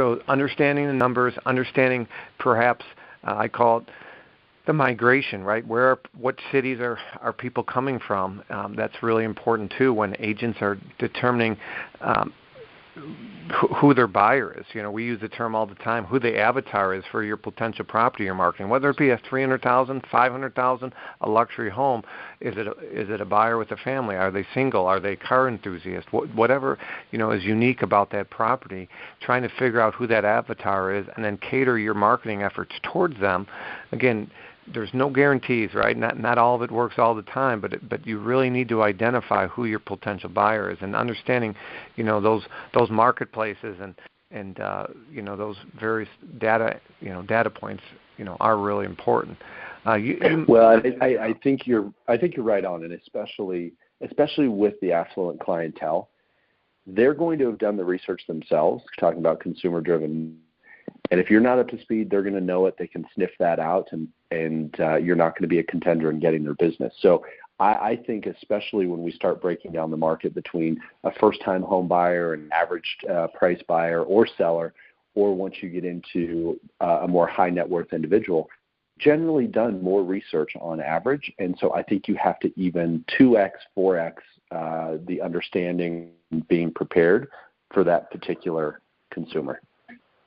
So understanding the numbers, understanding perhaps, I call it the migration, right? What cities are people coming from? That's really important too when agents are determining who their buyer is. We use the term all the time, who the avatar is for your potential property you're marketing. Whether it be a $300,000, $500,000, a luxury home, is it a buyer with a family? Are they single? Are they car enthusiasts? Whatever is unique about that property, trying to figure out who that avatar is, and then cater your marketing efforts towards them. Again, there's no guarantees, right? Not all of it works all the time, but you really need to identify who your potential buyer is, and understanding, those marketplaces and those various data points, are really important. Well, I think you're right on, and especially with the affluent clientele, they're going to have done the research themselves. Talking about consumer-driven. And if you're not up to speed, they're going to know it. They can sniff that out, and you're not going to be a contender in getting their business. So I think especially when we start breaking down the market between a first-time home buyer, an average price buyer or seller, or once you get into a more high net worth individual, generally done more research on average. And so I think you have to even 2x, 4x the understanding, being prepared for that particular consumer.